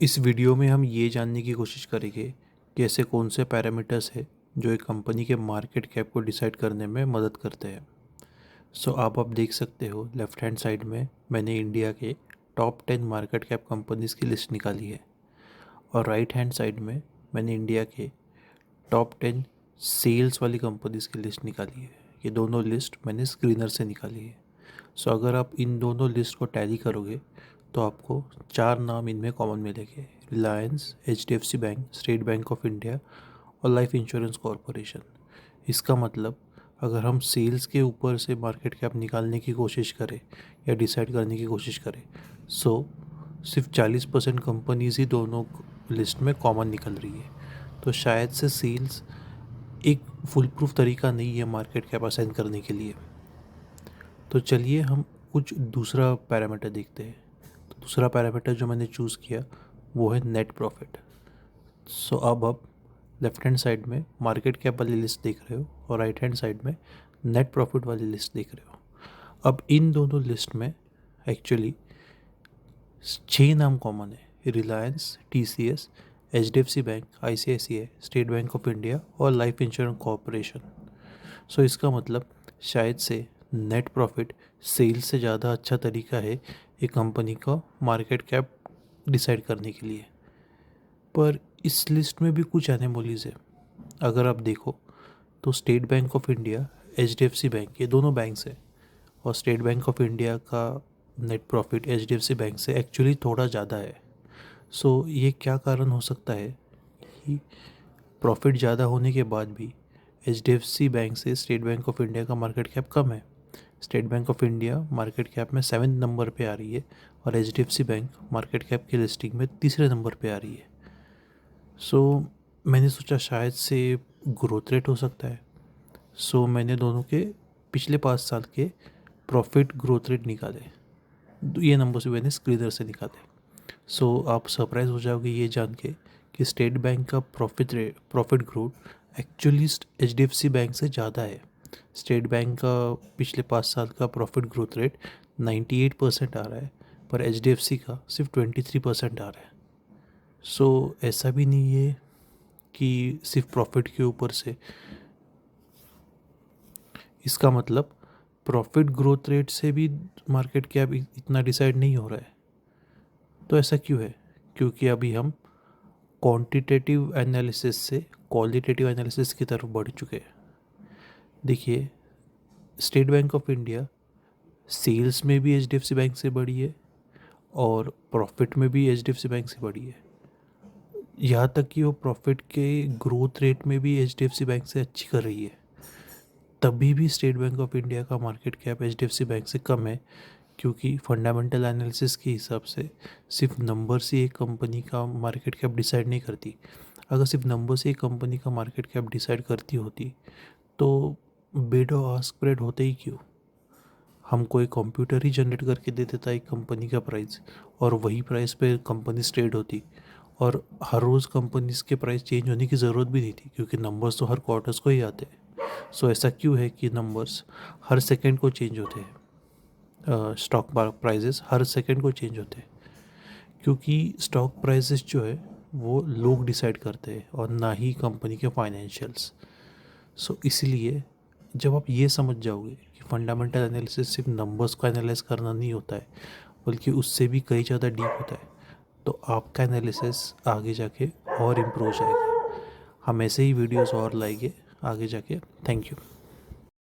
इस वीडियो में हम ये जानने की कोशिश करेंगे कि ऐसे कौन से पैरामीटर्स है जो एक कंपनी के मार्केट कैप को डिसाइड करने में मदद करते हैं। सो आप देख सकते हो लेफ़्ट हैंड साइड में मैंने इंडिया के टॉप 10 मार्केट कैप कंपनीज़ की लिस्ट निकाली है और राइट हैंड साइड में मैंने इंडिया के टॉप 10 सेल्स वाली कंपनीज़ की लिस्ट निकाली है। ये दोनों लिस्ट मैंने स्क्रीनर से निकाली है। सो अगर आप इन दोनों लिस्ट को टैली करोगे तो आपको 4 नाम इनमें कॉमन मिलेंगे: Reliance, HDFC bank, state Bank of India और लाइफ इंश्योरेंस कॉरपोरेशन। इसका मतलब अगर हम सेल्स के ऊपर से मार्केट कैप निकालने की कोशिश करें या डिसाइड करने की कोशिश करें, सो सिर्फ 40% कंपनीज ही दोनों लिस्ट में कॉमन निकल रही है। तो शायद से सेल्स एक फुल प्रूफ तरीका नहीं है मार्केट कैप असाइन करने के लिए। तो चलिए हम कुछ दूसरा पैरामीटर देखते हैं। तो दूसरा पैरामीटर जो मैंने चूज़ किया वो है नेट प्रॉफिट। सो अब आप लेफ्ट हैंड साइड में मार्केट कैप वाली लिस्ट देख रहे हो और राइट हैंड साइड में नेट प्रॉफिट वाली लिस्ट देख रहे हो। अब इन दोनों लिस्ट में एक्चुअली 6 नाम कॉमन है: Reliance, TCS, HDFC bank, ICICI, state Bank of India और लाइफ इंश्योरेंस कॉरपोरेशन। सो इसका मतलब शायद से नेट प्रॉफिट सेल्स से ज़्यादा अच्छा तरीका है एक कंपनी का मार्केट कैप डिसाइड करने के लिए। पर इस लिस्ट में भी कुछ एनोमलीज है। अगर आप देखो तो state Bank of India, HDFC bank, ये दोनों बैंक्स हैं और स्टेट बैंक ऑफ इंडिया का नेट प्रॉफिट HDFC बैंक से एक्चुअली थोड़ा ज़्यादा है। सो ये क्या कारण हो सकता है कि प्रॉफिट ज़्यादा होने के बाद भी HDFC बैंक से स्टेट बैंक ऑफ इंडिया का मार्केट कैप कम है। State Bank of India market cap में 7 नंबर पे आ रही है और HDFC बैंक मार्केट कैप की लिस्टिंग में तीसरे नंबर पे आ रही है। सो मैंने सोचा शायद से ग्रोथ रेट हो सकता है। सो मैंने दोनों के पिछले 5 साल के प्रॉफिट ग्रोथ रेट निकाले। ये नंबर से मैंने स्क्रीनर से निकाले। सो आप सरप्राइज हो जाओगे ये जान के कि स्टेट बैंक का profit growth actually HDFC bank से ज़्यादा है। स्टेट बैंक का पिछले 5 साल का प्रॉफिट ग्रोथ रेट 98% आ रहा है पर HDFC का सिर्फ 23% आ रहा है। सो ऐसा भी नहीं है कि सिर्फ प्रॉफिट के ऊपर से, इसका मतलब प्रॉफिट ग्रोथ रेट से भी मार्केट कैप इतना डिसाइड नहीं हो रहा है। तो ऐसा क्यों है? क्योंकि अभी हम क्वांटिटेटिव एनालिसिस से क्वालिटेटिव एनालिसिस की तरफ बढ़ चुके हैं। देखिए, State Bank of India sales में भी HDFC बैंक से बड़ी है और प्रॉफिट में भी HDFC बैंक से बड़ी है। यहाँ तक कि वो प्रॉफिट के ग्रोथ रेट में भी HDFC बैंक से अच्छी कर रही है। तभी भी स्टेट बैंक ऑफ इंडिया का मार्केट कैप HDFC बैंक से कम है, क्योंकि फंडामेंटल एनालिसिस के हिसाब से सिर्फ नंबर से एक कंपनी का मार्केट कैप डिसाइड नहीं करती। अगर सिर्फ नंबर से एक कंपनी का मार्केट कैप डिसाइड करती होती तो बिड और आस्क स्प्रेड होते ही क्यों? हमको एक कंप्यूटर ही जनरेट करके दे देता एक कंपनी का प्राइस और वही प्राइस पे कंपनी ट्रेड होती और हर रोज़ कंपनीज के प्राइस चेंज होने की ज़रूरत भी नहीं थी, क्योंकि नंबर्स तो हर क्वार्टर्स को ही आते हैं। सो ऐसा क्यों है कि नंबर्स हर सेकंड को चेंज होते हैं? स्टॉक प्राइजेस हर सेकंड को चेंज होते हैं क्योंकि स्टॉक प्राइजेस जो है वो लोग डिसाइड करते हैं और ना ही कंपनी के फाइनेंशियल्स। सो इसलिए जब आप ये समझ जाओगे कि फंडामेंटल एनालिसिस सिर्फ नंबर्स को एनालाइज करना नहीं होता है बल्कि उससे भी कई ज़्यादा डीप होता है, तो आपका एनालिसिस आगे जाके और इम्प्रूव जाएगा। हम ऐसे ही वीडियोस और लाएंगे आगे जाके। Thank you.